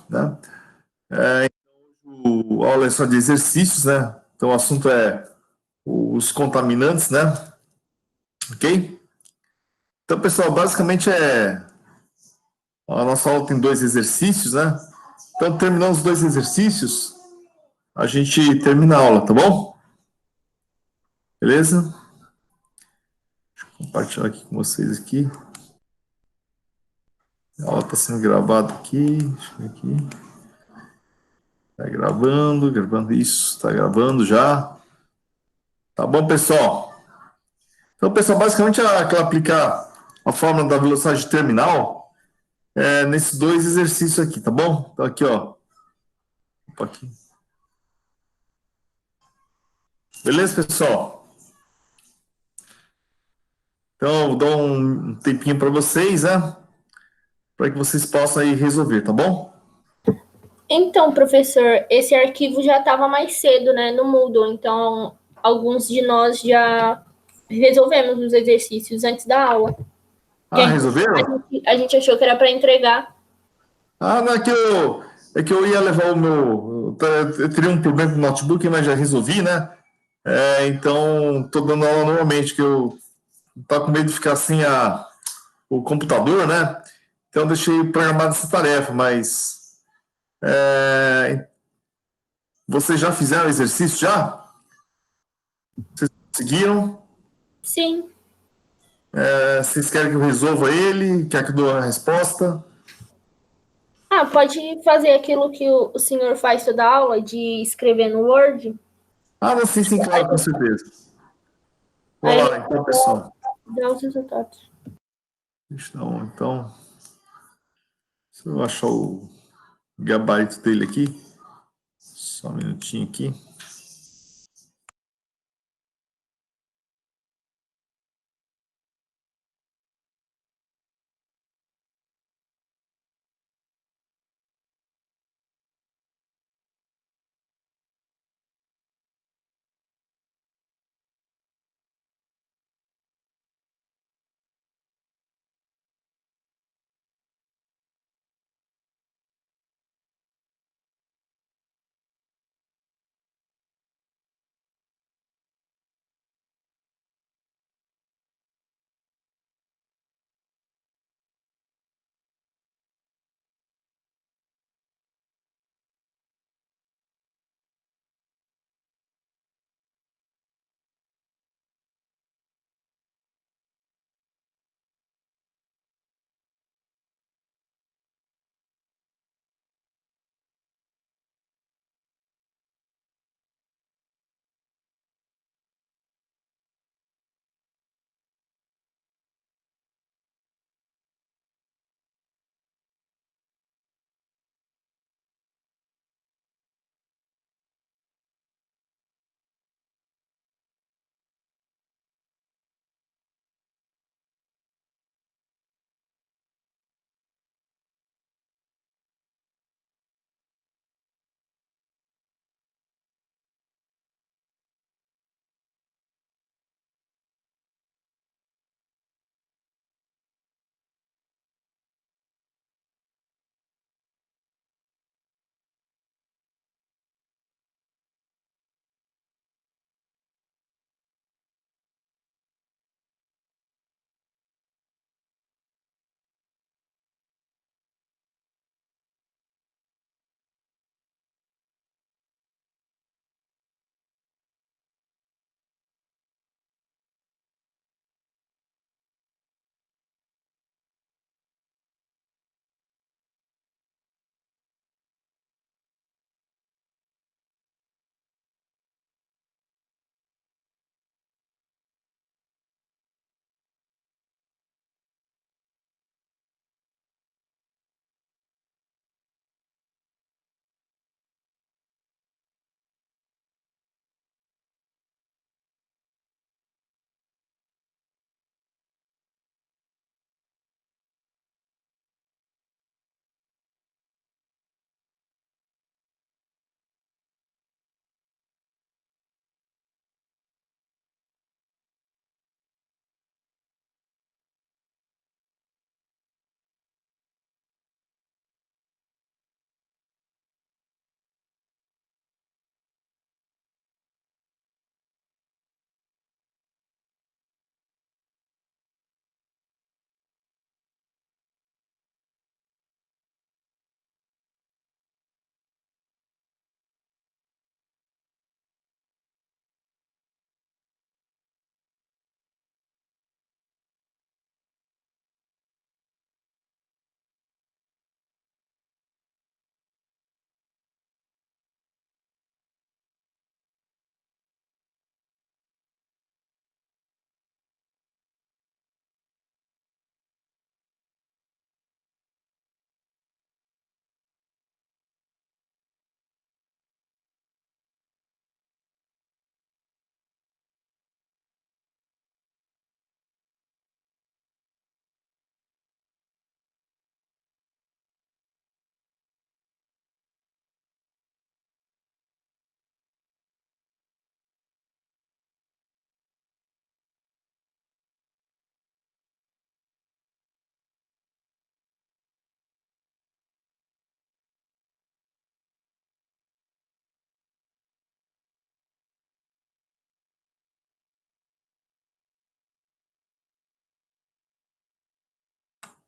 né? A aula é só de exercícios, né? Então o assunto é os contaminantes, né? Ok? Então, pessoal, basicamente a nossa aula tem 2 exercícios, né? Então, terminando os 2 exercícios, a gente termina a aula, tá bom? Beleza? Deixa eu compartilhar aqui com vocês aqui. A aula está sendo gravada aqui. Deixa eu ver aqui. Está gravando isso, está gravando já. Tá bom, pessoal? Então, pessoal, basicamente aquela aplicar a fórmula da velocidade terminal nesses 2 exercícios aqui, tá bom? Então, aqui, ó. Opa, aqui. Beleza, pessoal? Então, eu vou dar um tempinho para vocês, né? Para que vocês possam aí resolver, tá bom? Então, professor, esse arquivo já estava mais cedo, né, no Moodle, então alguns de nós já resolvemos os exercícios antes da aula. Que Ah, resolveram? a gente achou que era para entregar. Ah, não, é que eu ia levar o meu. Eu teria um problema com o notebook, mas já resolvi, né? Então, estou dando aula normalmente, que eu tava com medo de ficar sem o computador, né? Então, deixei programada essa tarefa, mas. Vocês já fizeram o exercício já? Vocês conseguiram? Sim. Vocês querem que eu resolva ele? Quer que eu dou a resposta? Ah, pode fazer aquilo que o senhor faz toda aula, de escrever no Word. Ah, não, sim, sim, claro, com certeza. Aí Vamos a lá, então, gente pessoal. dá os resultados. Então, se eu achar o gabarito dele aqui, só um minutinho aqui.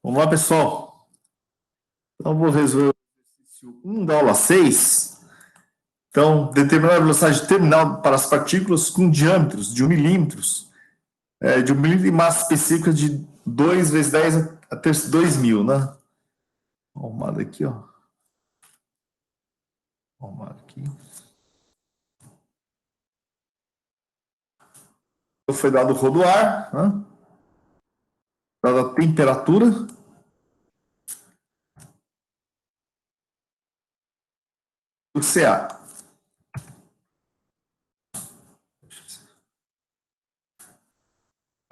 Vamos lá, pessoal. Então, vou resolver o exercício 1 da aula 6. Então, determinar a velocidade terminal para as partículas com diâmetros de 1 milímetro, de 1 milímetro e massa específica de 2 vezes 10 a ter 2.000, né? Arrumado aqui, ó. Arrumado aqui. Então, foi dado o rodo ar, né? Dada a temperatura do CA.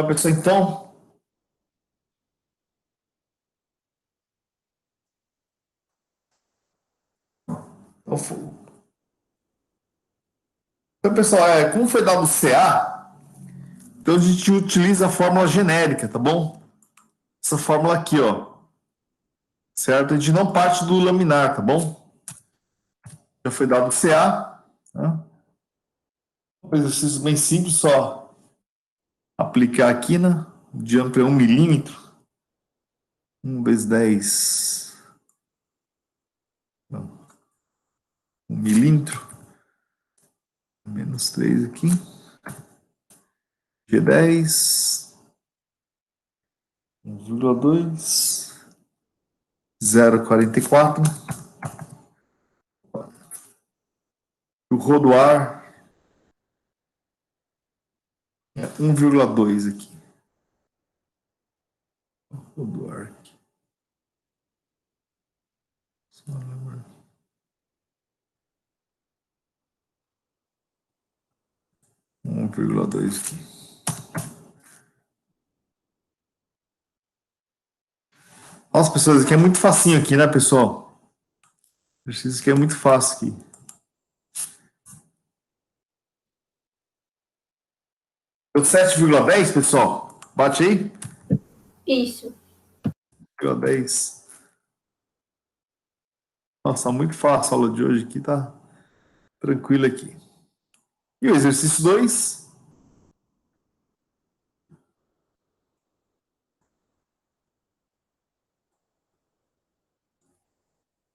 Pessoal, então, pessoal, como foi dado o CA, então a gente utiliza a fórmula genérica, tá bom? Essa fórmula aqui, ó. Certo? A gente não parte do laminar, tá bom? Já foi dado o CA, né? Um exercício bem simples, só aplicar aqui, né? O diâmetro é 1 milímetro. 1 vezes 10. Não. 1 milímetro. Menos 3 aqui. G10. 1,2. 0,44. O rodo ar é 1,2 aqui. Rodo ar aqui. 1,2 aqui. Nossa, pessoal, isso aqui é muito facinho aqui, né, pessoal? Isso aqui é muito fácil aqui. Deu 7,10, pessoal? Bate aí? Isso. 7,10. Nossa, muito fácil a aula de hoje aqui, tá tranquilo aqui. E o exercício 2?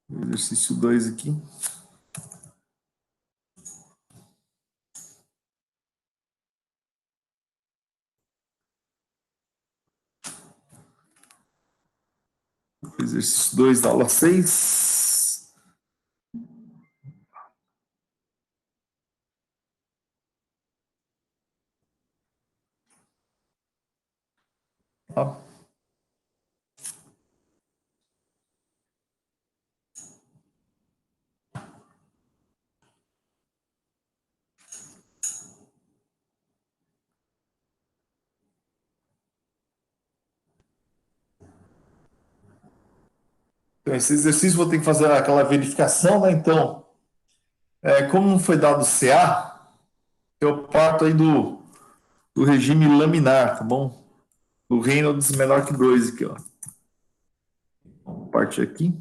O exercício 2 aqui. O exercício 2 da aula 6. Tá? Então, esse exercício vou ter que fazer aquela verificação, né? Então, como não foi dado CA, eu parto aí do regime laminar, tá bom? O Reynolds menor que 2 aqui, ó. Vamos partir aqui.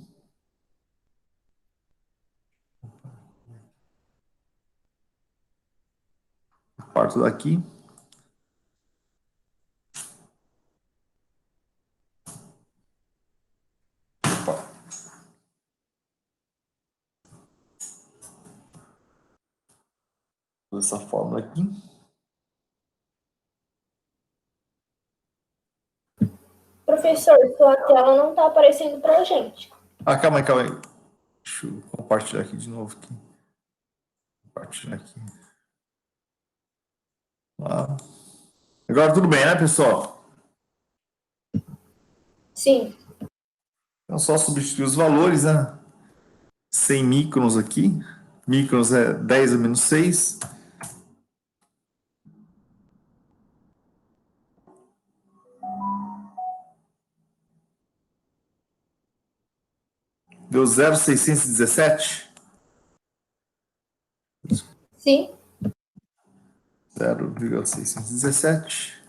Parto daqui. Opa. Dessa fórmula aqui. Professor, sua tela não está aparecendo para a gente. Calma aí, calma aí. Deixa eu compartilhar aqui de novo. Aqui. Compartilhar aqui. Lá. Agora tudo bem, né, pessoal? Sim. Então, só substituir os valores, né? 100 microns aqui. Microns é 10 a menos 6. Deu 0,617. Sim. 0,617.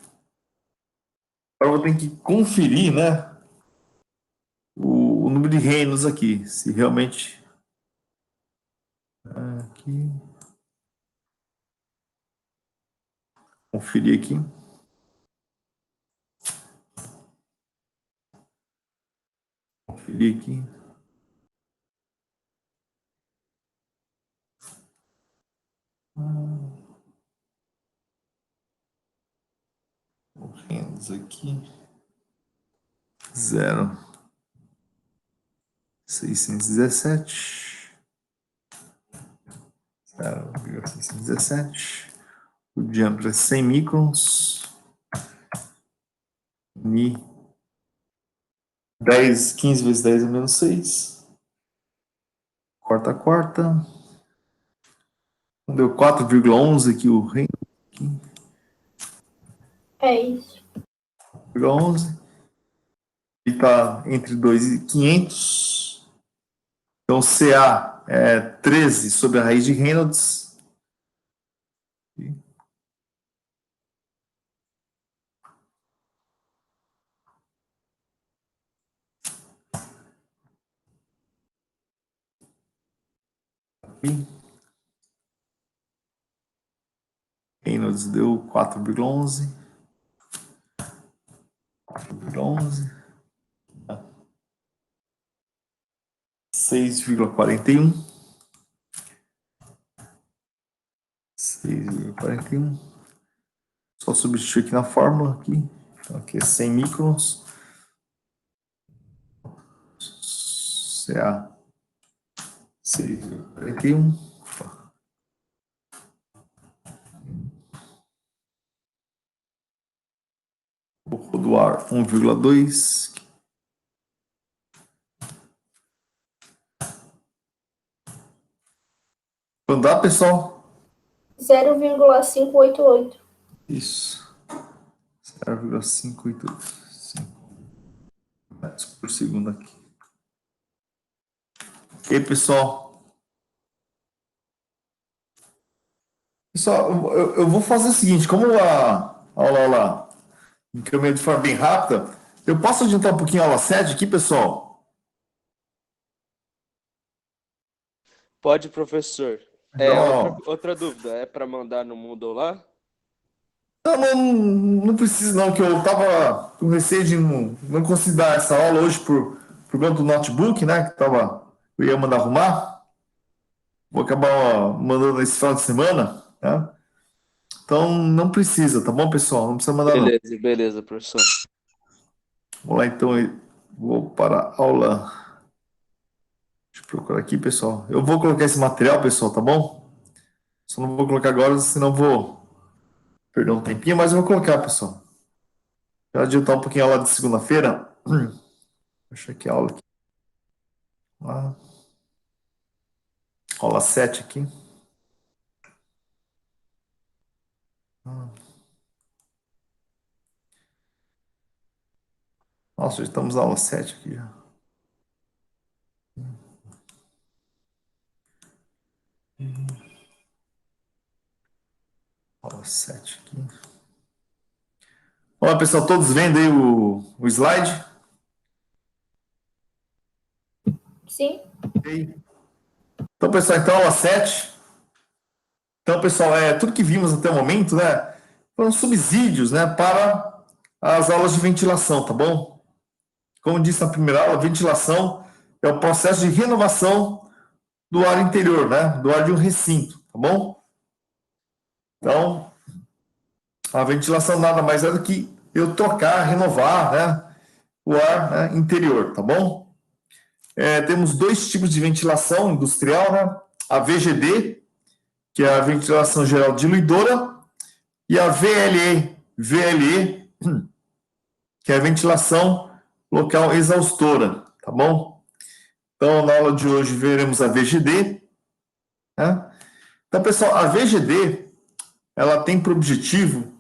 Agora eu vou ter que conferir, né? O número de reinos aqui. Se realmente. Aqui. Conferir aqui. conferir aqui. Correndo aqui. 0,617. 0,617. O diâmetro é 100 microns. Ni 10, 15 vezes 10 é menos 6. Quarta a quarta. Deu 4,11 aqui o reino. É isso. 4,11. E está entre 2,500. Então, CA é 13 sobre a raiz de Reynolds. Aqui. Reynolds deu 4,11. 4,11. 6,41. 6,41. Só substituir aqui na fórmula. Então, aqui é 100 microns. CA 6,41. Vou do ar 1,2. Quando dá, pessoal? 0,588. Isso. 0,585 metros por segundo aqui. E aí, pessoal? Pessoal, eu vou fazer o seguinte, como a aula encaminhou de forma bem rápida, eu posso adiantar um pouquinho a aula 7 aqui, pessoal? Pode, professor. Então, Outra dúvida, é para mandar no Moodle lá? não precisa não, que eu estava com receio de não conseguir dar essa aula hoje por conta do notebook, né, que eu ia mandar arrumar. Vou acabar mandando esse final de semana, tá? Então, não precisa, tá bom, pessoal? Não precisa mandar não. Beleza, professor. Vamos lá, então, eu vou para a aula. Deixa eu procurar aqui, pessoal. Eu vou colocar esse material, pessoal, tá bom? Só não vou colocar agora, senão vou perder um tempinho, mas eu vou colocar, pessoal. Já adiantar um pouquinho a aula de segunda-feira. Deixa aqui a aula aqui. Lá. Aula 7 aqui. Nossa, já estamos na aula 7 aqui já. Aula 7 aqui. Olá, pessoal, todos vendo aí o slide? Sim. Ok. Então, pessoal, aula 7. Então, pessoal, tudo que vimos até o momento, né, foram subsídios, né, para as aulas de ventilação, tá bom? Como disse na primeira aula, a ventilação é o processo de renovação do ar interior, né, do ar de um recinto, tá bom? Então, a ventilação nada mais é do que eu trocar, renovar, né, o ar, né, interior, tá bom? Temos dois tipos de ventilação industrial, né? A VGD, que é a ventilação geral diluidora, e a VLE, que é a ventilação local exaustora, tá bom? Então, na aula de hoje, veremos a VGD. Né? Então, pessoal, a VGD, ela tem por objetivo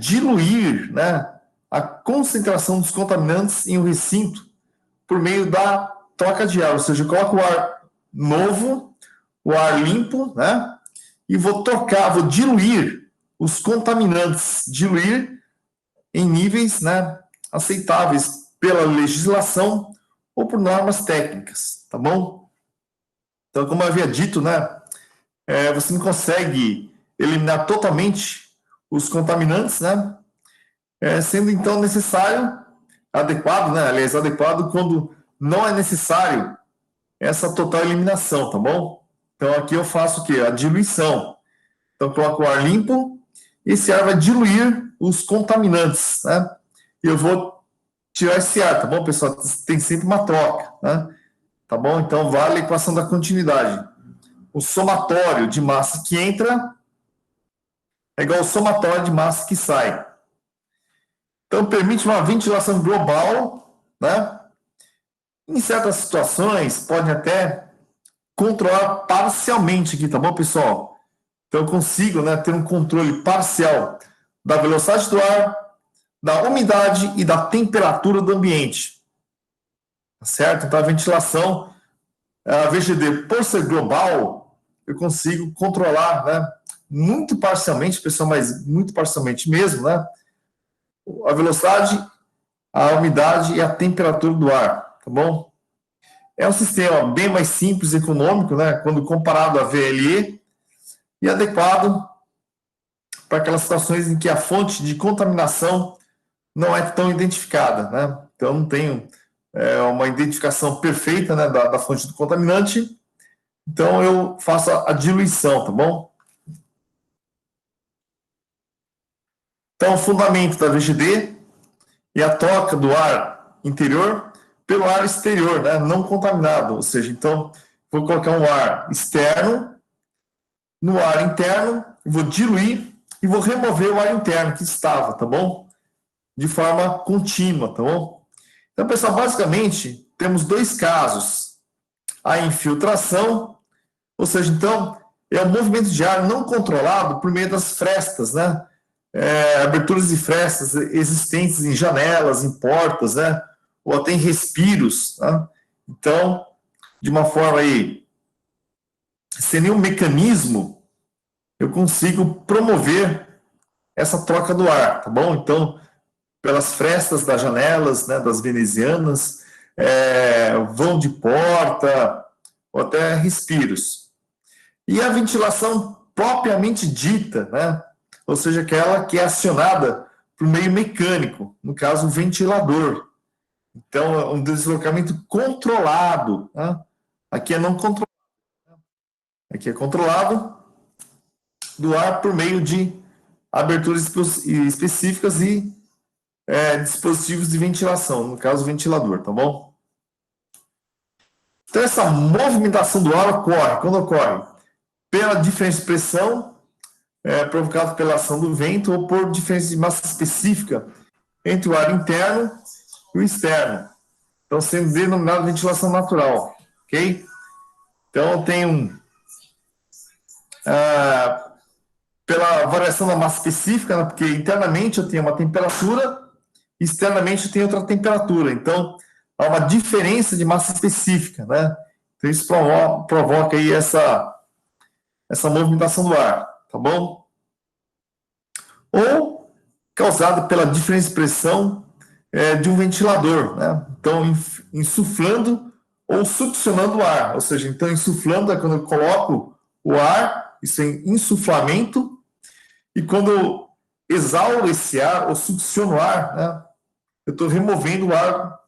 diluir, né, a concentração dos contaminantes em um recinto por meio da troca de ar, ou seja, eu coloco o ar novo, o ar limpo, né, e vou diluir os contaminantes, diluir em níveis, né, aceitáveis pela legislação ou por normas técnicas, tá bom? Então, como eu havia dito, né, você não consegue eliminar totalmente os contaminantes, né, sendo então necessário, adequado, né, aliás, adequado quando não é necessário essa total eliminação, tá bom? Então, aqui eu faço o quê? A diluição. Então, eu coloco o ar limpo, e esse ar vai diluir os contaminantes, né? E eu vou tirar esse ar, tá bom, pessoal? Tem sempre uma troca, né? Tá bom? Então, vale a equação da continuidade. O somatório de massa que entra é igual ao somatório de massa que sai. Então, permite uma ventilação global, né? Em certas situações, pode até controlar parcialmente aqui, tá bom, pessoal? Então, eu consigo, né, ter um controle parcial da velocidade do ar, da umidade e da temperatura do ambiente. Tá certo? Então, a ventilação, a VGD, por ser global, eu consigo controlar, né, muito parcialmente, pessoal, mas muito parcialmente mesmo, né, a velocidade, a umidade e a temperatura do ar, tá bom? É um sistema bem mais simples e econômico, né, quando comparado à VLE, e adequado para aquelas situações em que a fonte de contaminação não é tão identificada, né? Então, não tenho uma identificação perfeita, né, da fonte do contaminante, então eu faço a diluição, tá bom? Então, o fundamento da VGD e a troca do ar interior pelo ar exterior, né, não contaminado, ou seja, então, vou colocar um ar externo no ar interno, vou diluir e vou remover o ar interno que estava, tá bom? De forma contínua, tá bom? Então, pessoal, basicamente, temos dois casos. A infiltração, ou seja, então, é o movimento de ar não controlado por meio das frestas, né? Aberturas de frestas existentes em janelas, em portas, né? Ou até em respiros, tá? Então, de uma forma aí, sem nenhum mecanismo, eu consigo promover essa troca do ar, tá bom? Então, pelas frestas das janelas, né, das venezianas, vão de porta, ou até respiros. E a ventilação propriamente dita, né? Ou seja, aquela que é acionada por meio mecânico, no caso, o ventilador. Então, é um deslocamento controlado. Né? Aqui é não controlado. Aqui é controlado do ar por meio de aberturas específicas e dispositivos de ventilação, no caso, o ventilador, tá bom? Então, essa movimentação do ar ocorre, quando ocorre? Pela diferença de pressão provocada pela ação do vento ou por diferença de massa específica entre o ar interno e o externo. Então, sendo denominado ventilação natural, ok? Então, eu tenho pela variação da massa específica, né, porque internamente eu tenho uma temperatura, externamente eu tenho outra temperatura. Então, há uma diferença de massa específica, né? Então, isso provoca aí essa movimentação do ar, tá bom? Ou causada pela diferença de pressão de um ventilador, né? Então, insuflando ou succionando o ar, ou seja, então insuflando é quando eu coloco o ar, isso é insuflamento, e quando eu exauro esse ar ou succiono o ar, né, eu estou removendo o ar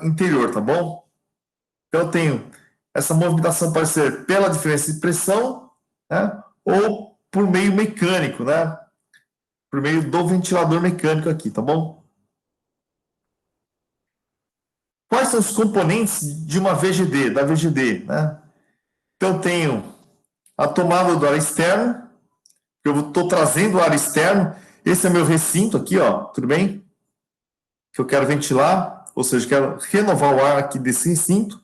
interior, tá bom? Então, eu tenho essa movimentação pode ser pela diferença de pressão, né, ou por meio mecânico, né? Por meio do ventilador mecânico aqui, tá bom? Quais são os componentes de uma VGD, da VGD, né? Então, eu tenho a tomada do ar externo, eu estou trazendo o ar externo, esse é meu recinto aqui, ó, tudo bem? Que eu quero ventilar, ou seja, quero renovar o ar aqui desse recinto.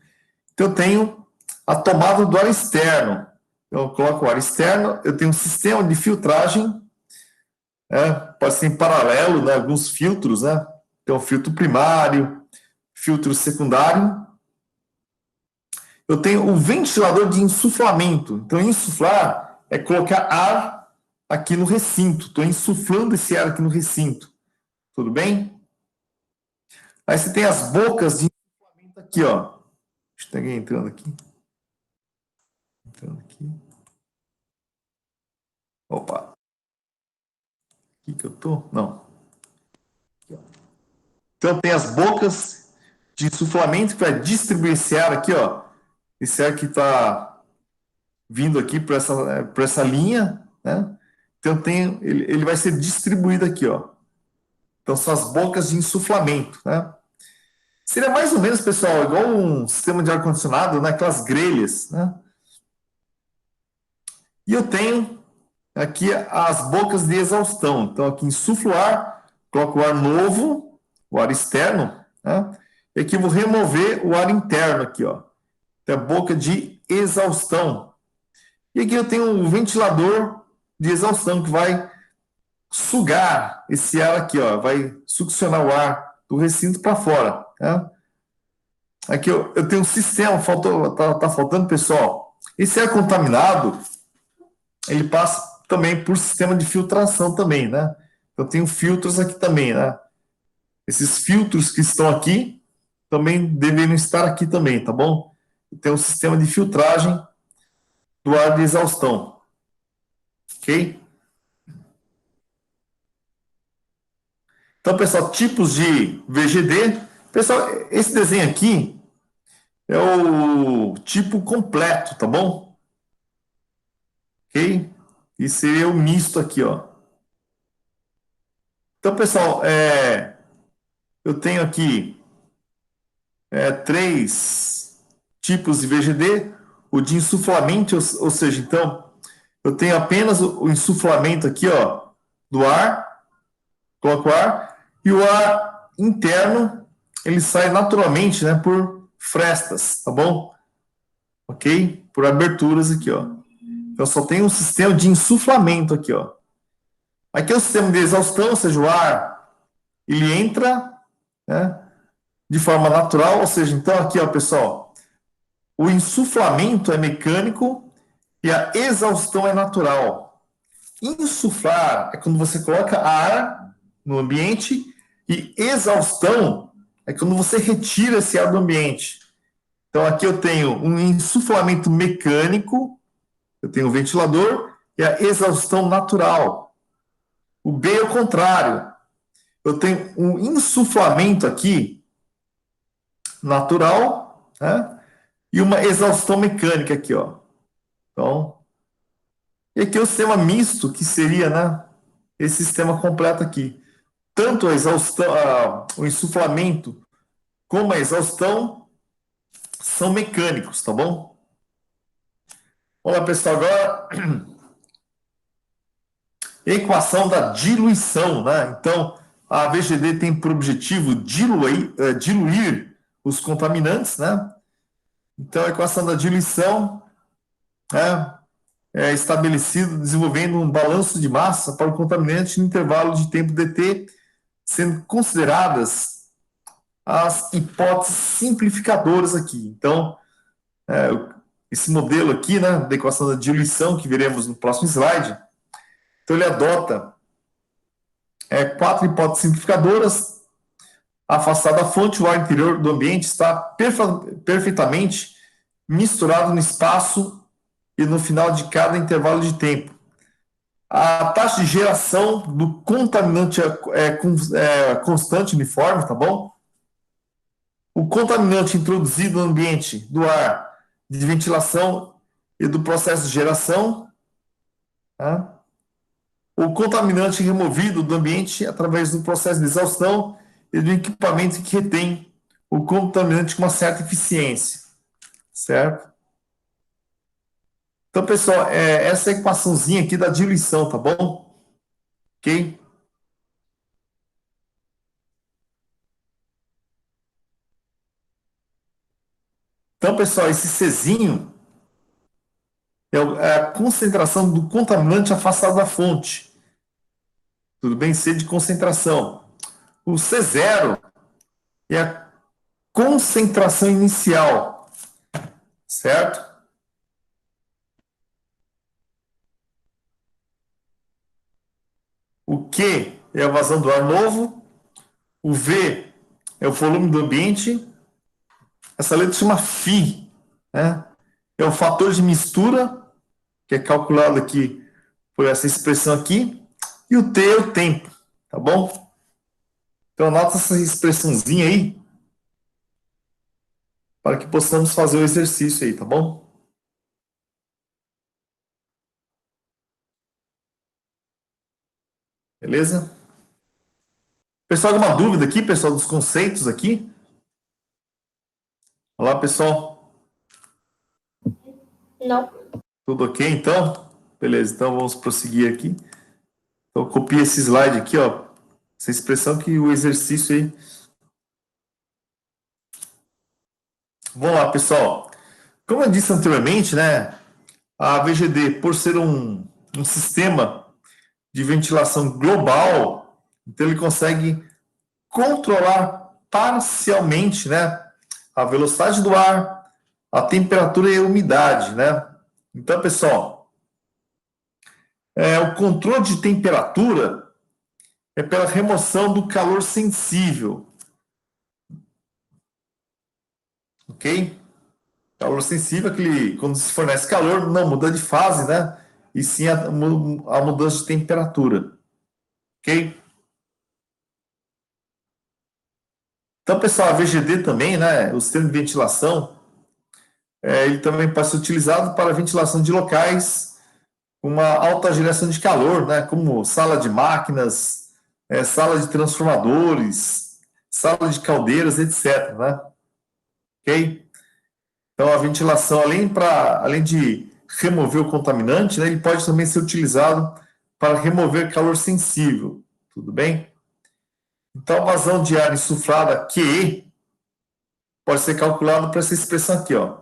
Então, eu tenho a tomada do ar externo. Eu coloco o ar externo, eu tenho um sistema de filtragem, pode ser em paralelo, né, alguns filtros, né? Então, filtro primário, filtro secundário. Eu tenho o ventilador de insuflamento. Então, insuflar é colocar ar aqui no recinto. Estou insuflando esse ar aqui no recinto. Tudo bem? Aí você tem as bocas de insuflamento aqui, ó. Deixa eu ter alguém entrando aqui. Entrando aqui. Opa. Aqui que eu tô? Não. Aqui, ó. Então, tem as bocas de insuflamento que vai distribuir esse ar aqui, ó. Esse ar que está vindo aqui por essa linha, né? Então, ele vai ser distribuído aqui, ó. Então, são as bocas de insuflamento, né? Seria mais ou menos, pessoal, igual um sistema de ar-condicionado, né? Aquelas grelhas, né? E eu tenho aqui as bocas de exaustão. Então, aqui insuflo o ar, coloco o ar novo, o ar externo, né? E aqui eu vou remover o ar interno aqui, ó. Então, a boca de exaustão. E aqui eu tenho um ventilador de exaustão que vai sugar esse ar aqui, ó. Vai succionar o ar do recinto para fora, né? Aqui eu tenho um sistema, tá faltando, pessoal. Esse ar contaminado, ele passa também por sistema de filtração também, né? Eu tenho filtros aqui também, né? Esses filtros que estão aqui também deveriam estar aqui também, tá bom? Tem um sistema de filtragem do ar de exaustão, ok? Então, pessoal, tipos de VGD. Pessoal, esse desenho aqui é o tipo completo, tá bom? Ok? E seria o misto aqui, ó. Então, pessoal, eu tenho aqui 3 tipos de VGD. O de insuflamento, ou seja, então, eu tenho apenas o insuflamento aqui, ó, do ar, coloco o ar, e o ar interno, ele sai naturalmente, né, por frestas, tá bom? Ok? Por aberturas aqui, ó. Então, só tem um sistema de insuflamento aqui, ó. Aqui é o sistema de exaustão, ou seja, o ar, ele entra, né, de forma natural, ou seja, então aqui, ó, pessoal, o insuflamento é mecânico e a exaustão é natural. Insuflar é quando você coloca ar no ambiente e exaustão é quando você retira esse ar do ambiente. Então aqui eu tenho um insuflamento mecânico, eu tenho o ventilador e a exaustão natural. O B é o contrário. Eu tenho um insuflamento aqui natural, né? E uma exaustão mecânica aqui, ó. Então, e aqui é o sistema misto, que seria, né, esse sistema completo aqui. Tanto a exaustão, o insuflamento como a exaustão são mecânicos, tá bom? Vamos lá, pessoal, agora equação da diluição, né? Então, a VGD tem por objetivo diluir os contaminantes, né? Então, a equação da diluição é estabelecida desenvolvendo um balanço de massa para o contaminante no intervalo de tempo dt, sendo consideradas as hipóteses simplificadoras aqui. Então, esse modelo aqui, né, da equação da diluição, que veremos no próximo slide, então ele adota 4 hipóteses simplificadoras. Afastada da fonte, o ar interior do ambiente está perfeitamente misturado no espaço e no final de cada intervalo de tempo. A taxa de geração do contaminante é constante, uniforme, tá bom? O contaminante introduzido no ambiente do ar de ventilação e do processo de geração, tá? O contaminante removido do ambiente através do processo de exaustão e do equipamento que retém o contaminante com uma certa eficiência, certo? Então, pessoal, essa é a equaçãozinha aqui da diluição, tá bom? Ok? Então, pessoal, esse Czinho é a concentração do contaminante afastado da fonte. Tudo bem? C de concentração. O C0 é a concentração inicial, certo? O Q é a vazão do ar novo. O V é o volume do ambiente. Essa letra se chama Φ, né? É o fator de mistura, que é calculado aqui por essa expressão aqui. E o T é o tempo, tá bom? Então, anota essa expressãozinha aí, para que possamos fazer o exercício aí, tá bom? Beleza? Pessoal, alguma dúvida aqui, pessoal, dos conceitos aqui? Olá, pessoal. Não. Tudo ok, então? Beleza, então vamos prosseguir aqui. Então, copia esse slide aqui, ó. Essa expressão que o exercício aí. Vamos lá, pessoal. Como eu disse anteriormente, né? A VGD, por ser um sistema de ventilação global, então ele consegue controlar parcialmente, né? A velocidade do ar, a temperatura e a umidade, né? Então, pessoal, o controle de temperatura é pela remoção do calor sensível, ok? Calor sensível é aquele, quando se fornece calor, não muda de fase, né? E sim a mudança de temperatura, ok? Então, pessoal, a VGD também, né? O sistema de ventilação, ele também pode ser utilizado para ventilação de locais com uma alta geração de calor, né? Como sala de máquinas, sala de transformadores, sala de caldeiras, etc., né? Ok? Então, a ventilação, além de remover o contaminante, né, ele pode também ser utilizado para remover calor sensível. Tudo bem? Então, a vazão de ar insuflada QE pode ser calculada por essa expressão aqui, ó.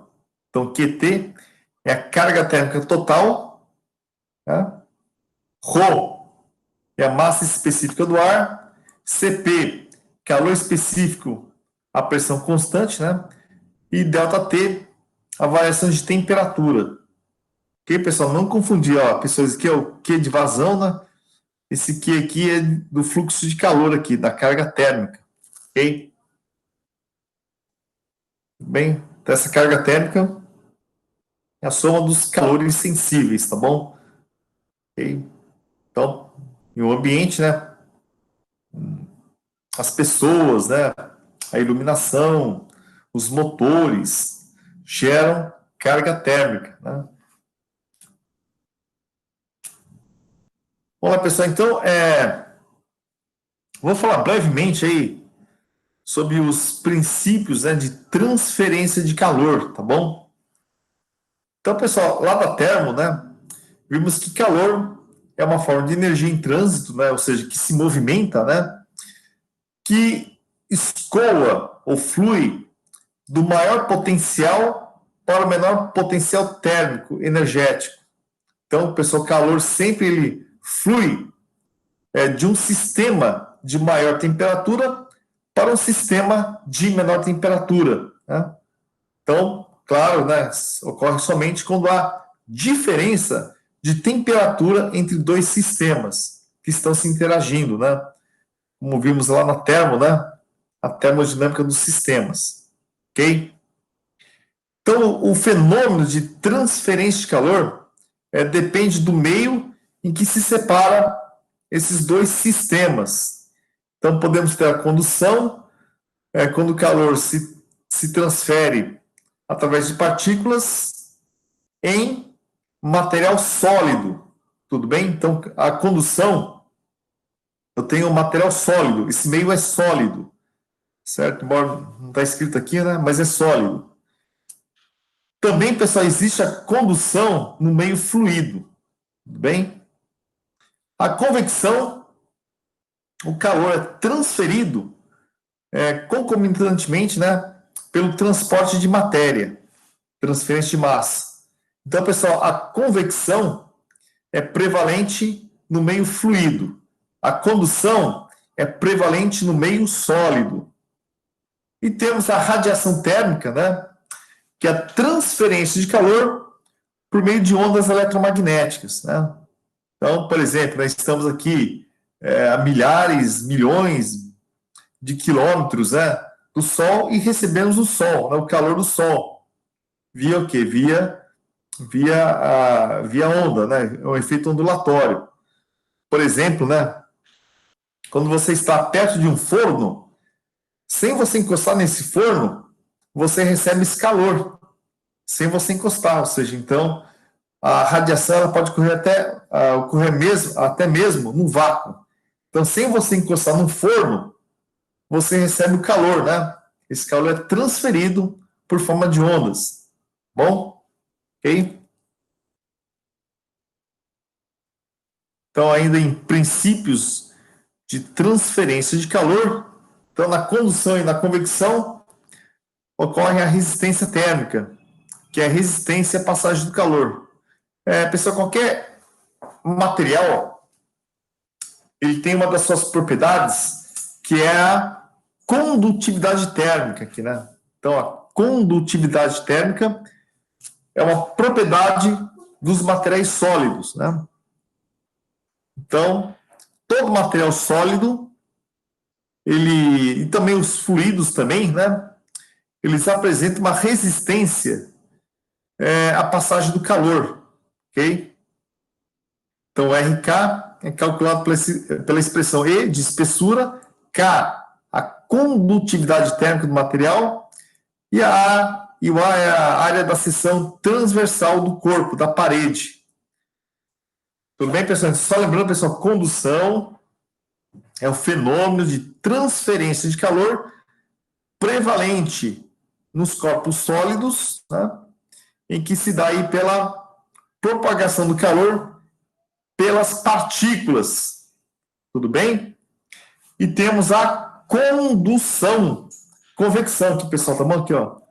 Então, QT é a carga térmica total, tá? Rho é a massa específica do ar, CP, calor específico, a pressão constante, né? E ΔT, a variação de temperatura. Ok, pessoal? Não confundir, ó, pessoal, isso aqui é o Q de vazão, né? Esse Q aqui é do fluxo de calor aqui, da carga térmica, ok? Bem, então essa carga térmica é a soma dos calores sensíveis, tá bom? Ok? Então, em um ambiente, né? As pessoas, né? A iluminação, os motores geram carga térmica, né? Vamos lá, pessoal. Então, vou falar brevemente aí sobre os princípios, né, de transferência de calor, tá bom? Então, pessoal, lá da termo, né, vimos que calor é uma forma de energia em trânsito, né, ou seja, que se movimenta, né, que escoa ou flui do maior potencial para o menor potencial térmico energético. Então, pessoal, calor sempre ele flui de um sistema de maior temperatura para um sistema de menor temperatura, né? Então, claro, né, ocorre somente quando há diferença de temperatura entre dois sistemas que estão se interagindo, né? Como vimos lá na termo, né? A termodinâmica dos sistemas, ok? Então, o fenômeno de transferência de calor depende do meio em que se separa esses dois sistemas. Então, podemos ter a condução, quando o calor se transfere através de partículas em material sólido, tudo bem? Então, a condução, eu tenho um material sólido, esse meio é sólido, certo? Embora não está escrito aqui, né? Mas é sólido. Também, pessoal, existe a condução no meio fluido, tudo bem? A convecção, o calor é transferido concomitantemente, né, pelo transporte de matéria, transferência de massa. Então, pessoal, a convecção é prevalente no meio fluido. A condução é prevalente no meio sólido. E temos a radiação térmica, né, que é a transferência de calor por meio de ondas eletromagnéticas, né? Então, por exemplo, nós estamos aqui a milhares, milhões de quilômetros, né, do Sol e recebemos o Sol, né, o calor do Sol. Via o quê? Via onda, né, o efeito ondulatório. Por exemplo, né, quando você está perto de um forno, sem você encostar nesse forno, você recebe esse calor, sem você encostar. Ou seja, então, a radiação ela pode ocorrer até mesmo no vácuo. Então, sem você encostar no forno, você recebe o calor, né? Esse calor é transferido por forma de ondas. Bom? Ok? Então, ainda em princípios de transferência de calor, então na condução e na convecção ocorre a resistência térmica, que é a resistência à passagem do calor. Pessoal, qualquer material ele tem uma das suas propriedades que é a condutividade térmica aqui, né? Então, a condutividade térmica é uma propriedade dos materiais sólidos, né? Então, todo material sólido, e também os fluidos também, né? Eles apresentam uma resistência à passagem do calor, ok? Então, RK é calculado pela expressão E de espessura, K, a condutividade térmica do material, e o A é a área da seção transversal do corpo, da parede. Tudo bem, pessoal? Só lembrando, pessoal, condução é o fenômeno de transferência de calor prevalente nos corpos sólidos, né, em que se dá aí pela propagação do calor pelas partículas. Tudo bem? E temos a condução, convecção aqui, pessoal, tá bom? Aqui, ó.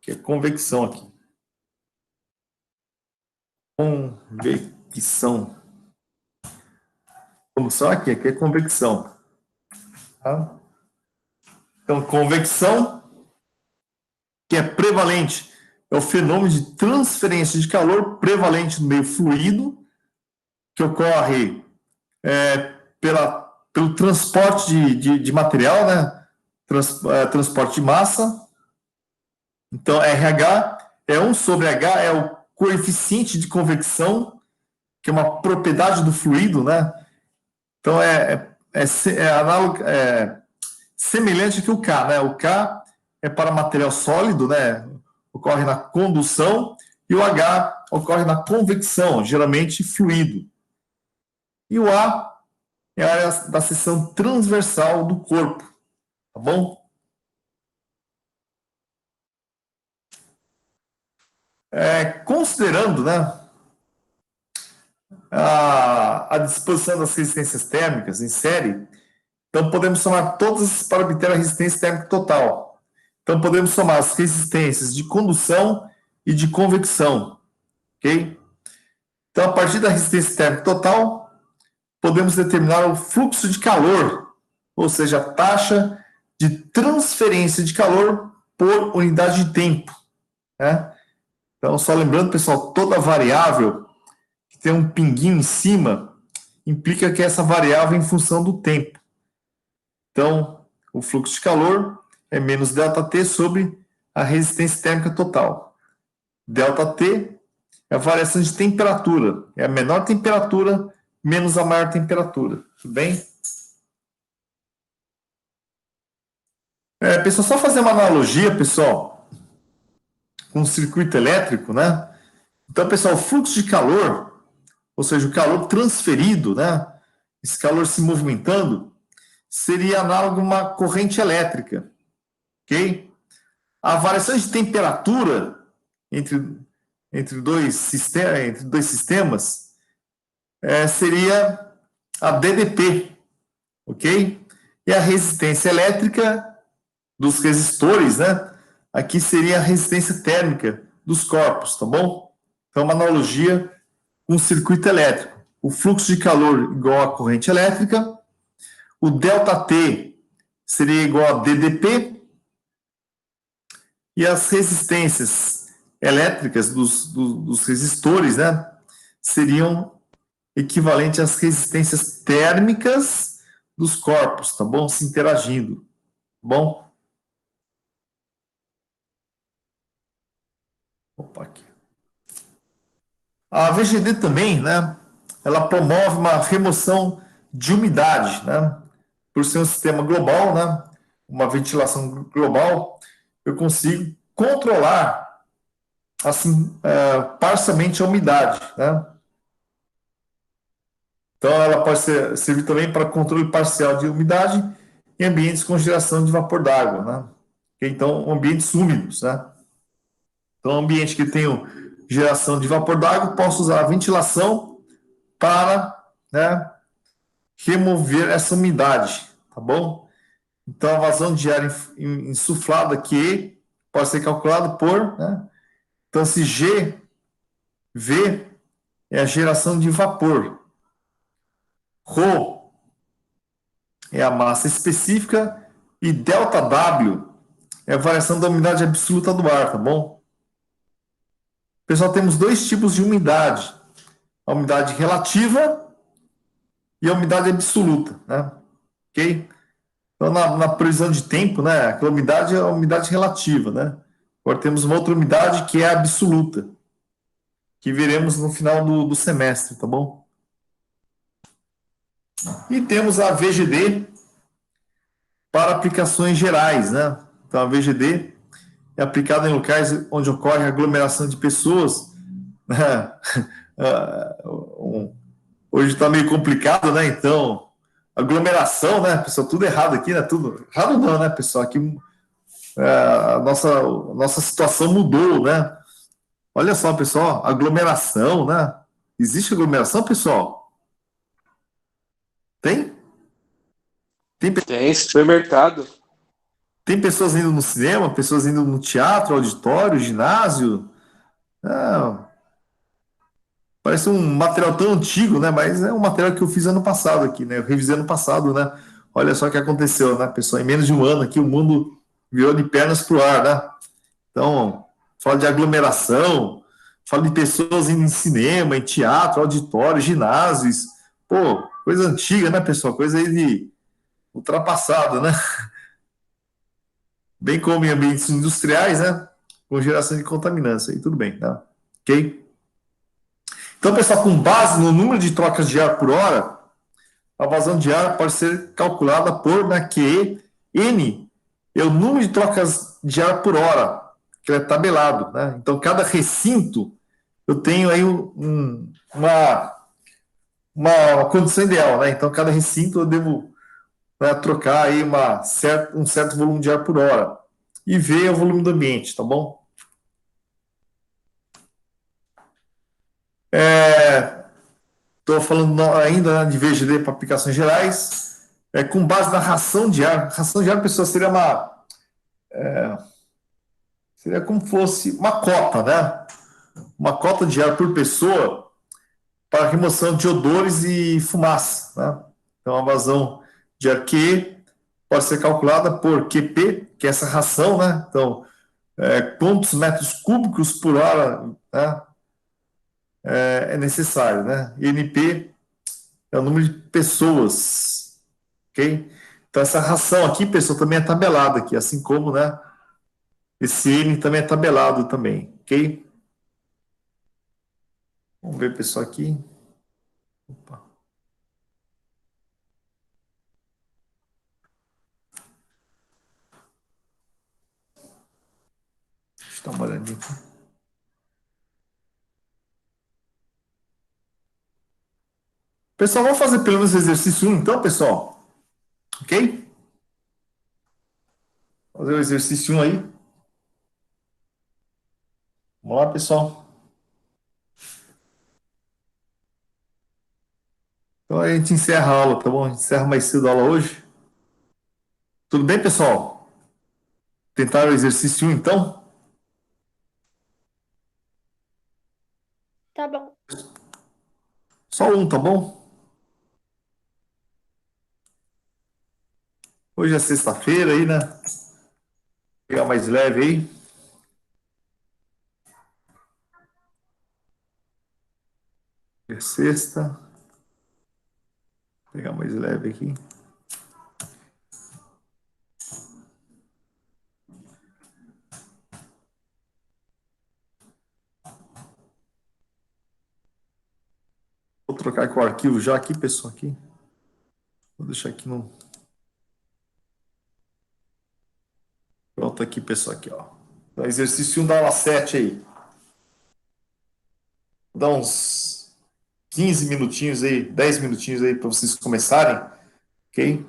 Que é convecção aqui. Convecção. Condução aqui é convecção. Tá? Então, convecção, que é prevalente, é o fenômeno de transferência de calor prevalente no meio fluido, que ocorre pelo transporte de material, né? Transporte de massa. Então, RH é 1 sobre H, é o coeficiente de convecção, que é uma propriedade do fluido, né? Então, semelhante que o K, né? O K é para material sólido, né? Ocorre na condução, e o H ocorre na convecção, geralmente fluido. E o A é a área da seção transversal do corpo, tá bom? Considerando, né, a disposição das resistências térmicas em série, então podemos somar todas para obter a resistência térmica total. Então podemos somar as resistências de condução e de convecção, ok? Então, a partir da resistência térmica total, podemos determinar o fluxo de calor, ou seja, a taxa de transferência de calor por unidade de tempo, né? Então, só lembrando, pessoal, toda variável que tem um pinguinho em cima implica que essa variável é em função do tempo. Então, o fluxo de calor é menos ΔT sobre a resistência térmica total. ΔT é a variação de temperatura, é a menor temperatura menos a maior temperatura. Tudo bem? Pessoal, só fazer uma analogia, pessoal, com o circuito elétrico, né? Então, pessoal, o fluxo de calor, ou seja, o calor transferido, né? Esse calor se movimentando, seria análogo a uma corrente elétrica, ok? A variação de temperatura entre dois sistemas seria a DDP, ok? E a resistência elétrica dos resistores, né? Aqui seria a resistência térmica dos corpos, tá bom? Então, uma analogia com o circuito elétrico. O fluxo de calor igual à corrente elétrica, o ΔT seria igual a DDP, e as resistências elétricas dos resistores, né, seriam equivalentes às resistências térmicas dos corpos, tá bom? Se interagindo, tá bom? Opa, aqui. A VGD também, né, ela promove uma remoção de umidade, né? Por ser um sistema global, né? Uma ventilação global, eu consigo controlar, assim, parcialmente a umidade, né? Então, ela pode servir também para controle parcial de umidade em ambientes com geração de vapor d'água, né? Então, ambientes úmidos, né? Então, ambiente que tem geração de vapor d'água, posso usar a ventilação para, né, remover essa umidade, tá bom? Então, a vazão de ar insuflada Q pode ser calculada por, né? Então, se G, V é a geração de vapor, Rho é a massa específica e ΔW é a variação da umidade absoluta do ar, tá bom? Pessoal, temos dois tipos de umidade: a umidade relativa e a umidade absoluta, né? Ok? Então, na previsão de tempo, né, aquela umidade é a umidade relativa, né? Agora temos uma outra umidade que é a absoluta, que veremos no final do semestre, tá bom? E temos a VGD para aplicações gerais, né? Então, a VGD é aplicada em locais onde ocorre aglomeração de pessoas, né? Hoje está meio complicado, né? Então, aglomeração, né, pessoal? Tudo errado aqui, né? Tudo errado não, né, pessoal? Aqui a nossa situação mudou, né? Olha só, pessoal, aglomeração, né? Existe aglomeração, pessoal? Tem? Tem, Tem supermercado. tem pessoas indo no cinema, pessoas indo no teatro, auditório, ginásio. Ah, parece um material tão antigo, né? Mas é um material que eu fiz ano passado aqui, né? Eu revisei ano passado, né? Olha só o que aconteceu, né, pessoal? Em menos de um ano aqui, o mundo virou de pernas para o ar, né? Então, fala de aglomeração, fala de pessoas indo em cinema, em teatro, auditório, ginásios. Pô, coisa antiga, né, pessoal? Coisa aí de ultrapassada, né? Bem como em ambientes industriais, né? Com geração de contaminantes, aí tudo bem, tá? Ok? Então, pessoal, com base no número de trocas de ar por hora, a vazão de ar pode ser calculada por, né, que N é o número de trocas de ar por hora, que é tabelado, né? Então, cada recinto, eu tenho aí uma condição ideal, né? Então, cada recinto eu devo, né, trocar aí um certo volume de ar por hora. E V é o volume do ambiente, tá bom? Estou falando ainda, né, de VGD para aplicações gerais. Com base na ração de ar. Ração de ar, pessoal, seria como fosse uma cota, né? Uma cota de ar por pessoa para remoção de odores e fumaça, né? Então, a vazão de ar Q pode ser calculada por QP, que é essa ração, né? Então, quantos metros cúbicos por hora, né, é necessário, né? E NP é o número de pessoas, ok? Então, essa ração aqui, pessoal, também é tabelada aqui, assim como, né, esse N também é tabelado também, ok? Vamos ver, pessoal, aqui. Opa. Deixa eu dar uma olhadinha aqui. Pessoal, vamos fazer pelo menos o exercício 1, então, pessoal? Ok? Fazer o exercício 1 aí. Vamos lá, pessoal. Então, a gente encerra a aula, tá bom? A gente encerra mais cedo a aula hoje. Tudo bem, pessoal? Tentaram o exercício 1, então? Tá bom. Só um, tá bom? Hoje é sexta-feira aí, né? Vou pegar mais leve aí. É sexta. Vou pegar mais leve aqui. Vou trocar com o arquivo já aqui, pessoal, aqui. Vou deixar aqui no. Pronto, aqui, pessoal, aqui, ó. Então, exercício 1 da aula 7 aí. Vou dar uns 15 minutinhos aí, 10 minutinhos aí para vocês começarem, ok?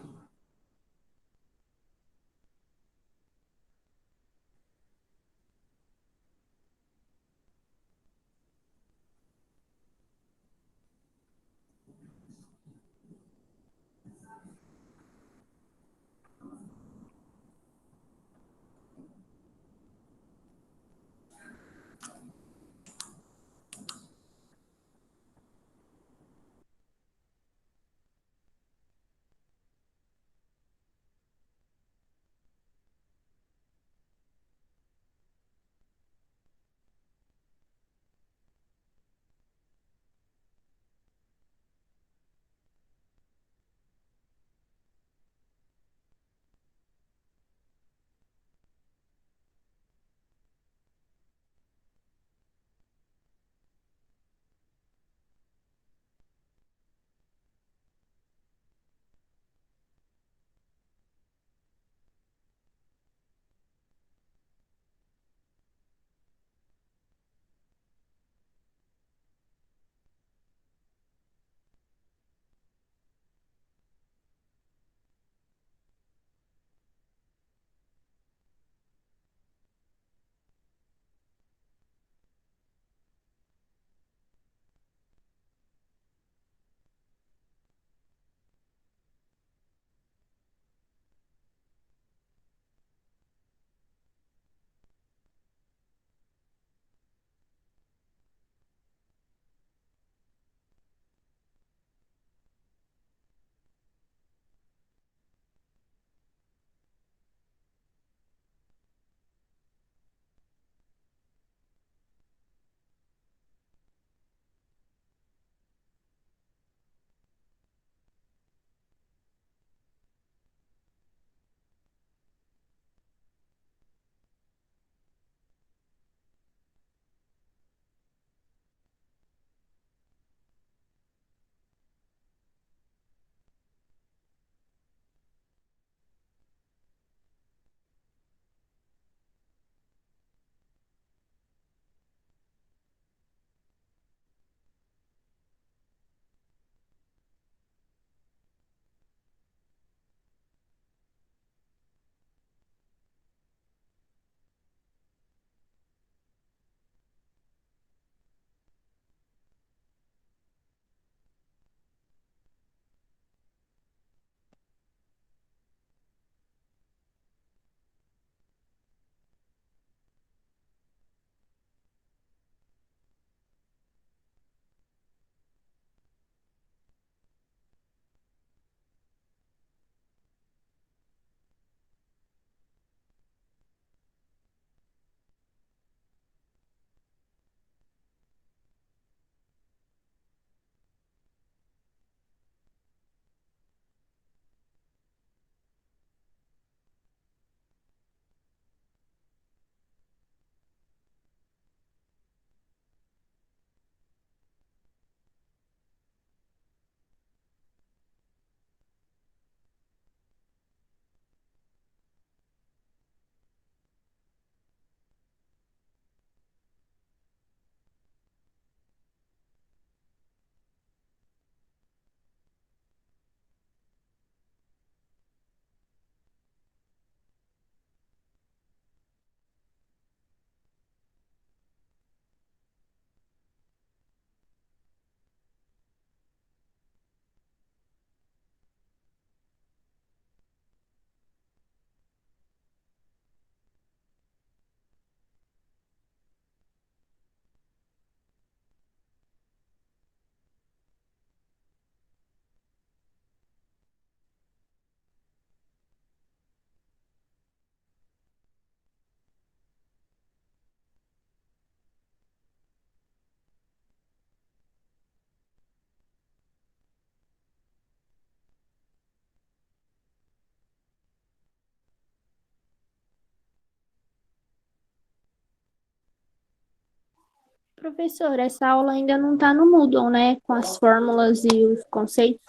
Professor, essa aula ainda não está no Moodle, né? Com as fórmulas e os conceitos.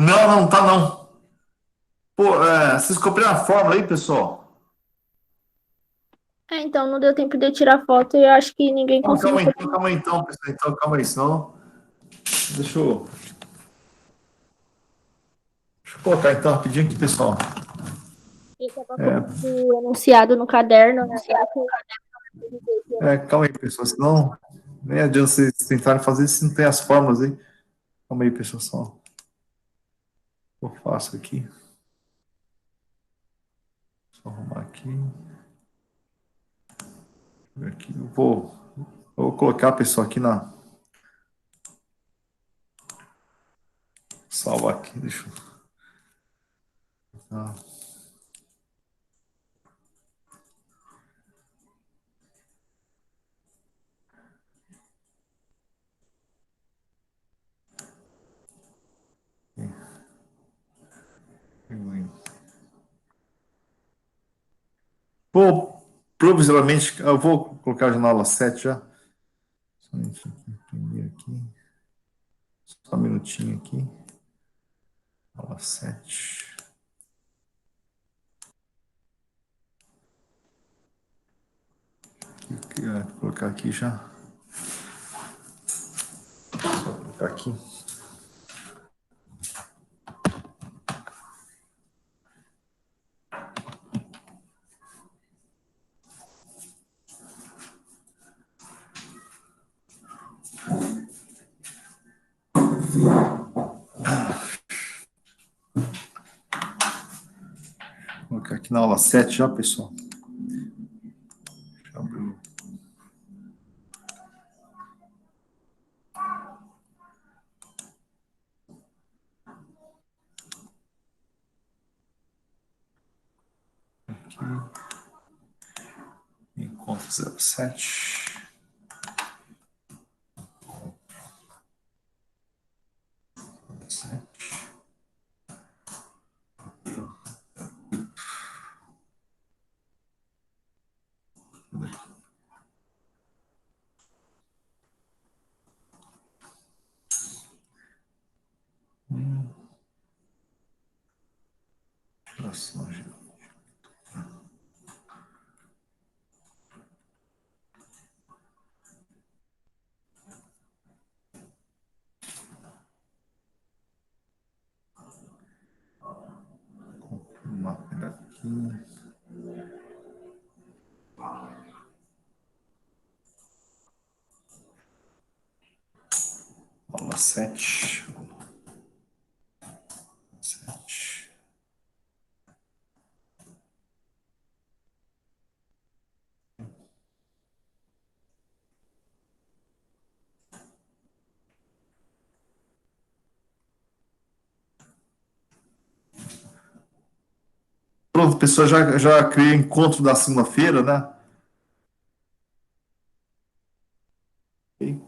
Não, não tá não. Pô, vocês copiaram a fórmula aí, pessoal? Então não deu tempo de eu tirar foto e eu acho que ninguém Não, conseguiu. calma aí então, pessoal. Então, calma aí, senão. Deixa eu colocar então rapidinho aqui, pessoal. Eu tava É, colocando o enunciado no caderno, né? calma aí, pessoal, senão nem adianta vocês tentarem fazer se não tem as fórmulas aí. Calma aí, pessoal, só eu faço aqui. Só arrumar aqui. Aqui eu vou colocar, pessoal, aqui na. Salvar aqui, deixa eu. Ah, vou, provisoriamente, eu vou colocar já na aula 7 já. Só um minutinho aqui. Só um minutinho aqui. Aula 7. Vou colocar aqui já. Vou colocar aqui. Vou colocar aqui na aula 7 já, pessoal. Deixa eu abrir. Encontro 07. Aqui. Aula 7. 7. Pronto, pessoal, já criei o encontro da segunda-feira, né? Ok.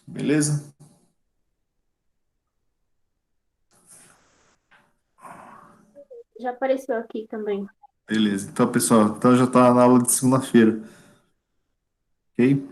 Beleza? Já apareceu aqui também. Beleza. Então, pessoal, então já está na aula de segunda-feira. Ok?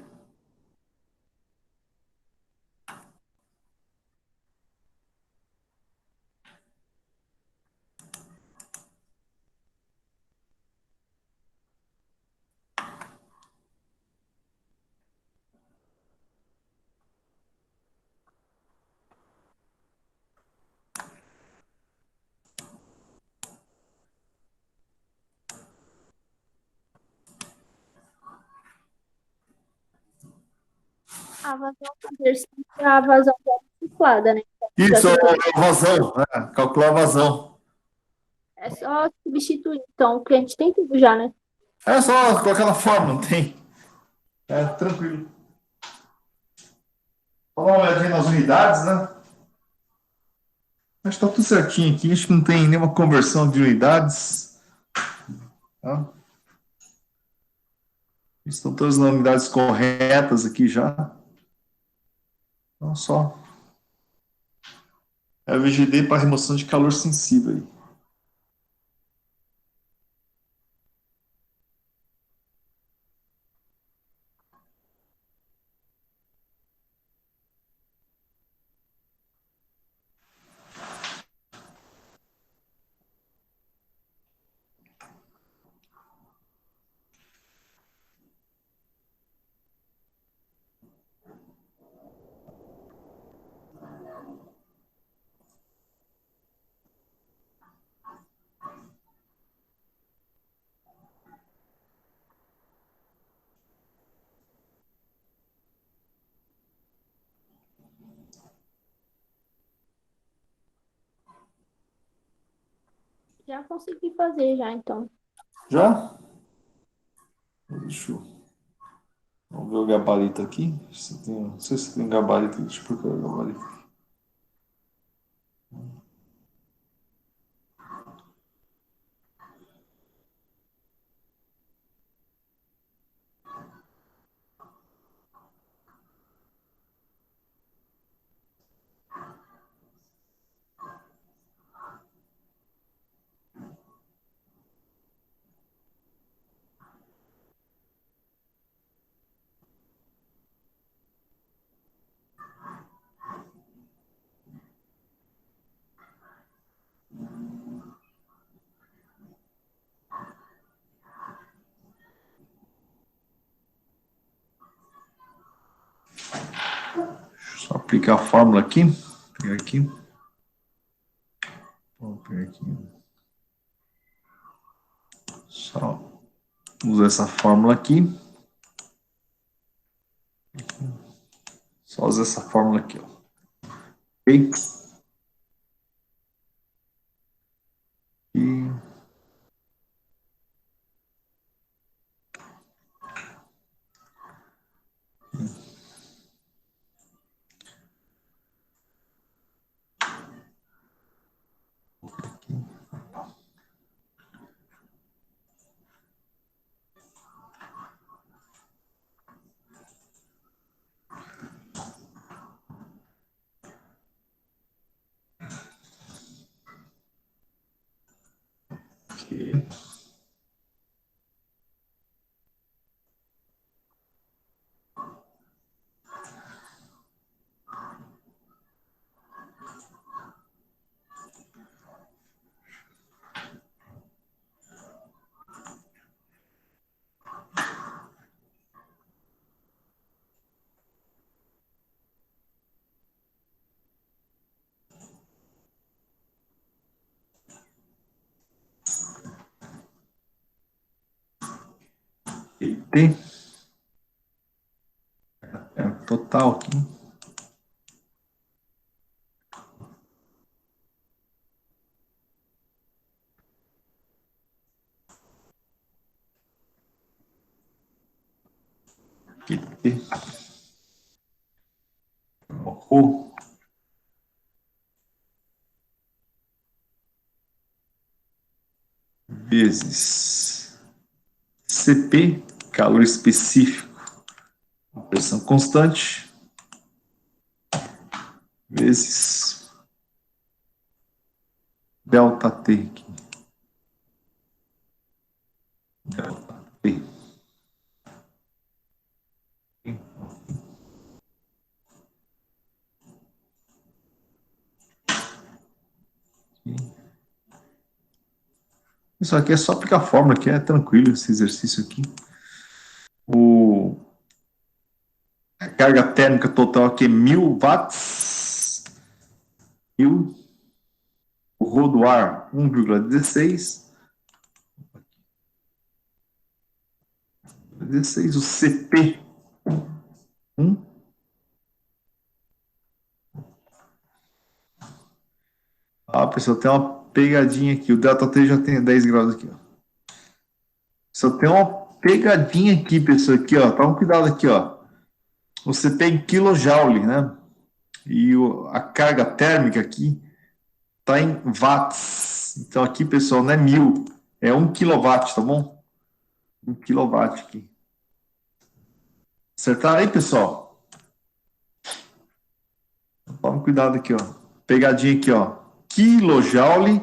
A vazão conversão é a vazão ciclada, né? Já Isso, tem- a vazão, né? Calcular a vazão. É só substituir, então, porque a gente tem tudo já, né? É só colocar na forma, não tem? É tranquilo. Vou dar uma olhadinha nas unidades, né? Acho que está tudo certinho aqui. Acho que não tem nenhuma conversão de unidades. Tá? Estão todas as unidades corretas aqui já. Então, só é VGD para remoção de calor sensível aí. Já consegui fazer já, então. Já? Deixa eu... Vamos ver o gabarito aqui. Não sei se tem gabarito. Deixa eu procurar o gabarito. Só aplicar a fórmula aqui. Pegar aqui. Vou pegar aqui. Só usar essa fórmula aqui. Só usar essa fórmula aqui, ó. Ok? E... aqui. T. É total aqui. Aqui, T. O. Vezes CP, calor específico, pressão constante, vezes delta T aqui. Delta T. Isso aqui é só aplicar a fórmula, que é tranquilo esse exercício aqui. A carga térmica total aqui é 1000 watts. 1000. O rho do ar, 1,16. 16. O CP, 1. Ah, pessoal, tem uma pegadinha aqui. O delta T já tem 10 graus aqui, ó. Só tem uma pegadinha aqui, pessoal, aqui, ó. Toma cuidado aqui, ó. Você tem kilojoule, né? E a carga térmica aqui está em watts. Então aqui, pessoal, não é 1000, é 1 quilowatt, tá bom? 1 quilowatt aqui. Acertaram aí, pessoal? Toma cuidado aqui, ó. Pegadinha aqui, ó. Kilojoule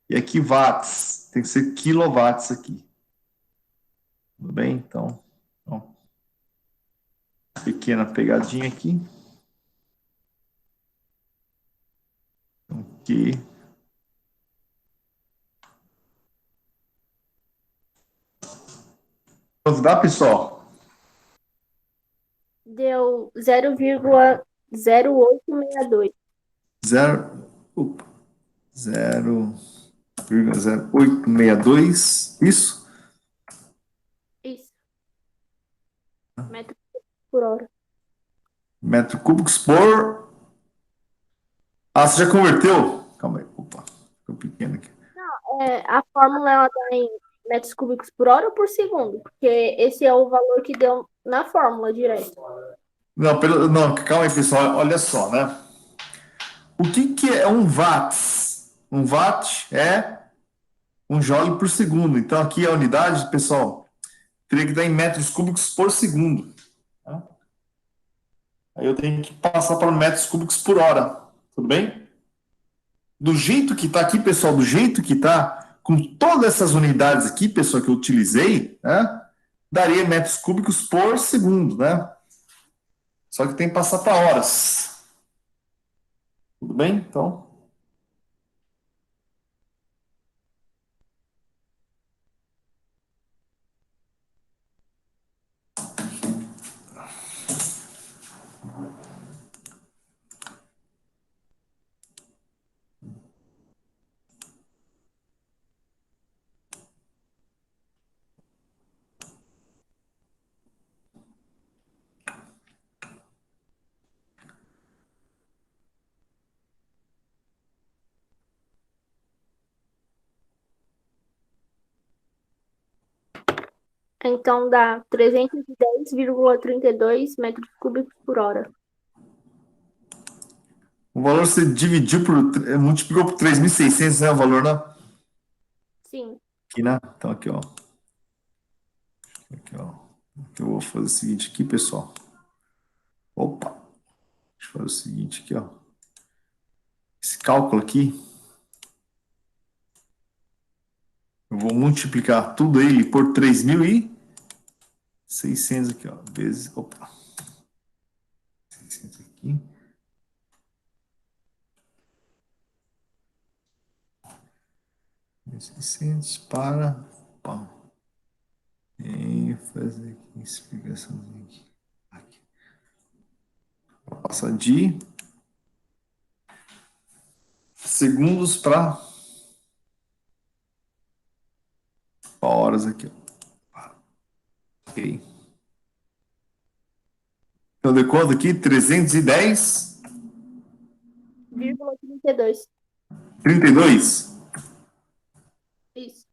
e aqui watts. Tem que ser quilowatts aqui. Tudo bem? Então, pequena pegadinha aqui. Aqui. Quanto dá, pessoal? Deu 0,0862. 0,0862. Isso? Isso. Metro por hora. Metro cúbicos por... Ah, você já converteu? Calma aí. Opa, ficou pequeno aqui. A fórmula ela tá em metros cúbicos por hora ou por segundo? Porque esse é o valor que deu na fórmula direto. Não, não, calma aí, pessoal. Olha só, né? O que que é um watts? Um watt é um joule por segundo. Então, aqui a unidade, pessoal, teria que dar em metros cúbicos por segundo. Tá? Aí eu tenho que passar para metros cúbicos por hora. Tudo bem? Do jeito que está aqui, pessoal, do jeito que está, com todas essas unidades aqui, pessoal, que eu utilizei, né? Daria metros cúbicos por segundo, né? Só que tem que passar para horas. Tudo bem? Então, Então dá 310,32 metros cúbicos por hora. o valor você dividiu por, multiplicou por 3.600, né? O valor, né? Sim. Aqui, né? Então, aqui, ó. Aqui, ó. Eu vou fazer o seguinte aqui, pessoal. Opa, deixa eu fazer o seguinte aqui, ó. Esse cálculo aqui, eu vou multiplicar tudo ele por 3.600 aqui, ó. Vezes, opa, 600 aqui. Vezes 600 para, opa, e fazer aqui, explicação aqui. Aqui. Vou passar de segundos para horas aqui, ó. Ok. Então, de conta aqui, 310, 32. 32. Isso.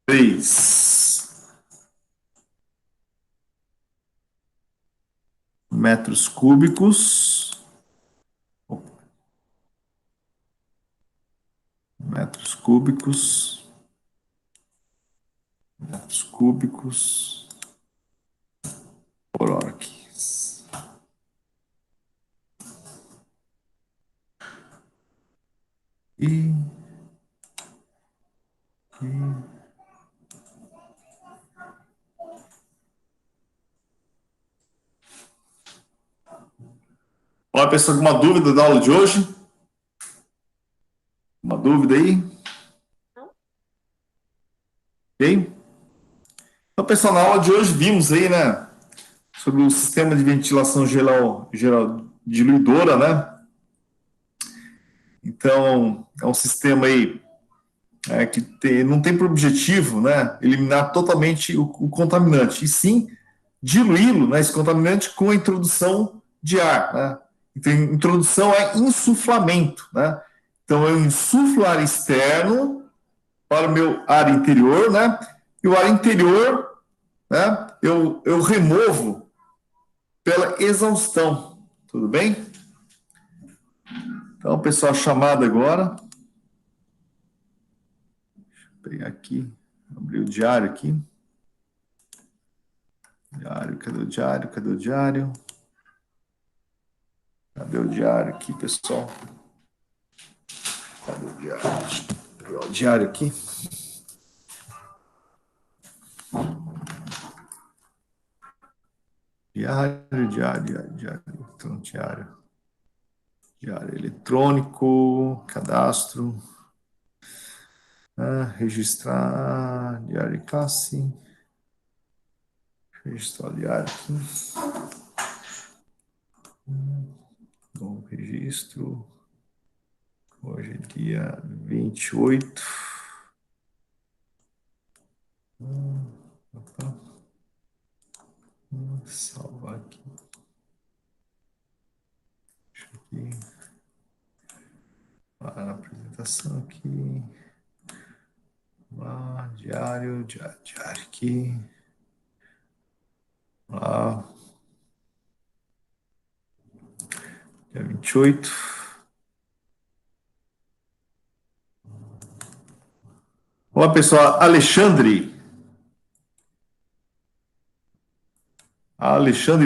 3 metros cúbicos. Metros cúbicos. Metros cúbicos por hora aqui. E olá, pessoal, alguma dúvida da aula de hoje? Uma dúvida aí? Não? Ok? Então, pessoal, na aula de hoje vimos aí, né, sobre o sistema de ventilação geral diluidora, né? Então, é um sistema aí que não tem por objetivo, né, eliminar totalmente o contaminante, e sim diluí-lo, né, esse contaminante, com a introdução de ar, né? Então, introdução é insuflamento, né? Então, eu insuflo ar externo para o meu ar interior, né? E o ar interior, né, eu removo pela exaustão, tudo bem? Então, pessoal, chamada agora. Deixa eu pegar aqui, abrir o diário aqui. Diário, cadê o diário? Cadê o diário? Cadê o diário aqui, pessoal? Cadê o diário? Deixa eu pegar o diário aqui. Diário. Então, diário eletrônico, cadastro, registrar, diário de classe, registrar o diário aqui. Bom, registro. Hoje é dia 28. Salvar aqui. Deixa aqui. Para a apresentação aqui. Lá, diário aqui. Lá. Dia 28. Olá, pessoal. Alexandre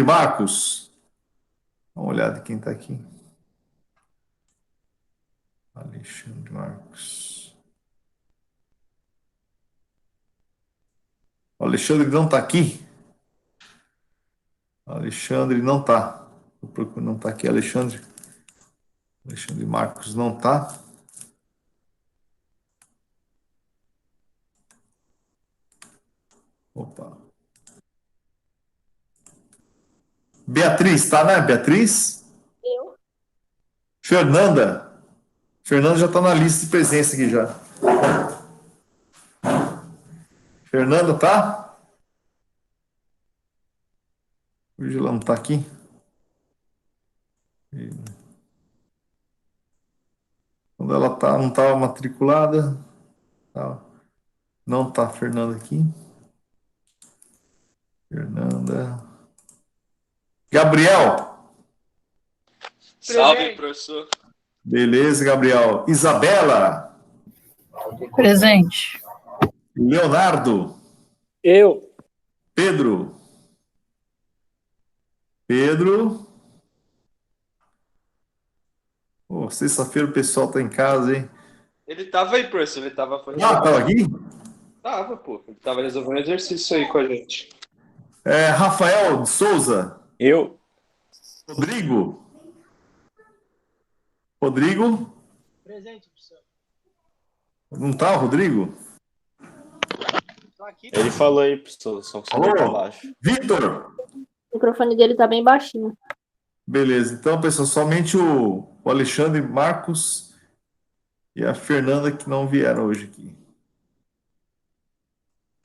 Marcos. Dá uma olhada quem está aqui. Alexandre Marcos. O Alexandre não está aqui. Alexandre não está. Não está aqui, Alexandre. Alexandre Marcos não está. Opa. Beatriz, tá, né? Beatriz? Eu. Fernanda. Fernanda já está na lista de presença aqui já. Fernanda, tá? Hoje ela não está aqui. Quando ela tá, não estava matriculada. Tá. Não tá Fernanda aqui. Fernanda. Gabriel. Salve, professor. Beleza, Gabriel. Isabela. Presente. Leonardo. Eu. Pedro. Oh, sexta-feira o pessoal tá em casa, hein? Ele tava aí, professor. Ele tava fazendo. Ah, tava aqui? Tava, pô. Ele tava resolvendo exercício aí com a gente. Rafael de Souza. Eu. Rodrigo. Presente, professor. Não tá o Rodrigo? Tô aqui. Ele falou aí, professor, só que Alô? pra baixo. Vitor. O microfone dele tá bem baixinho. Beleza, então, pessoal, somente o Alexandre Marcos e a Fernanda que não vieram hoje aqui.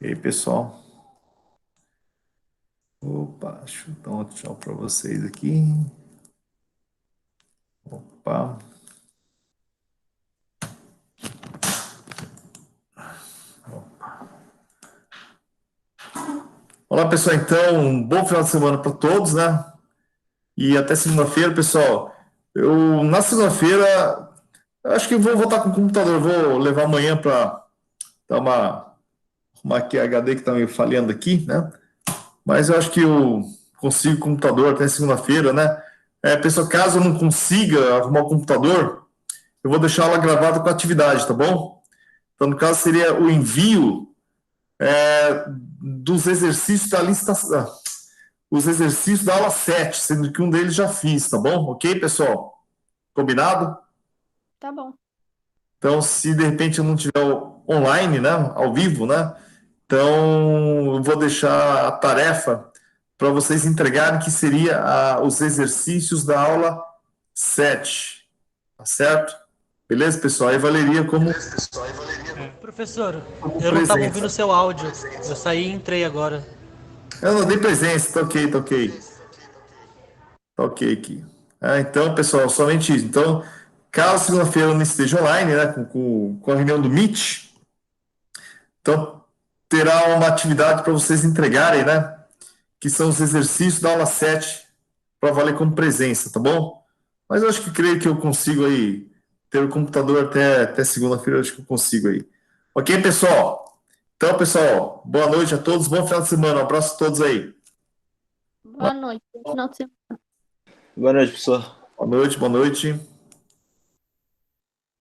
E aí, pessoal? Opa, deixa eu dar um tchau para vocês aqui. Opa. Olá, pessoal, então, um bom final de semana para todos, né? E até segunda-feira, pessoal. Na segunda-feira, acho que vou voltar com o computador, vou levar amanhã para dar arrumar aqui a HD que está meio falhando aqui, né? Mas eu acho que eu consigo o computador até segunda-feira, né? Pessoal, caso eu não consiga arrumar o computador, eu vou deixar ela gravada com a atividade, tá bom? Então, no caso, seria o envio dos exercícios da lista, os exercícios da aula 7, sendo que um deles já fiz, tá bom? Ok, pessoal? Combinado? Tá bom. Então, se de repente eu não tiver online, né, ao vivo, né, então eu vou deixar a tarefa para vocês entregarem, que seria os exercícios da aula 7, tá certo? Beleza, pessoal? Aí valeria como... Professor, como eu não estava presença. ouvindo o seu áudio. Eu saí e entrei agora. Eu não dei presença, tá ok. Tá ok aqui. Então, pessoal, somente isso. Então, caso segunda-feira eu não esteja online, né, com a reunião do Meet, então terá uma atividade para vocês entregarem, né, que são os exercícios da aula 7, para valer como presença, tá bom? Mas eu acho que creio que eu consigo aí ter o computador até segunda-feira, eu acho que eu consigo aí. Ok, pessoal? Então, pessoal, boa noite a todos, bom final de semana, um abraço a todos aí. Boa noite. Bom final de semana. Boa noite, professor. Boa noite.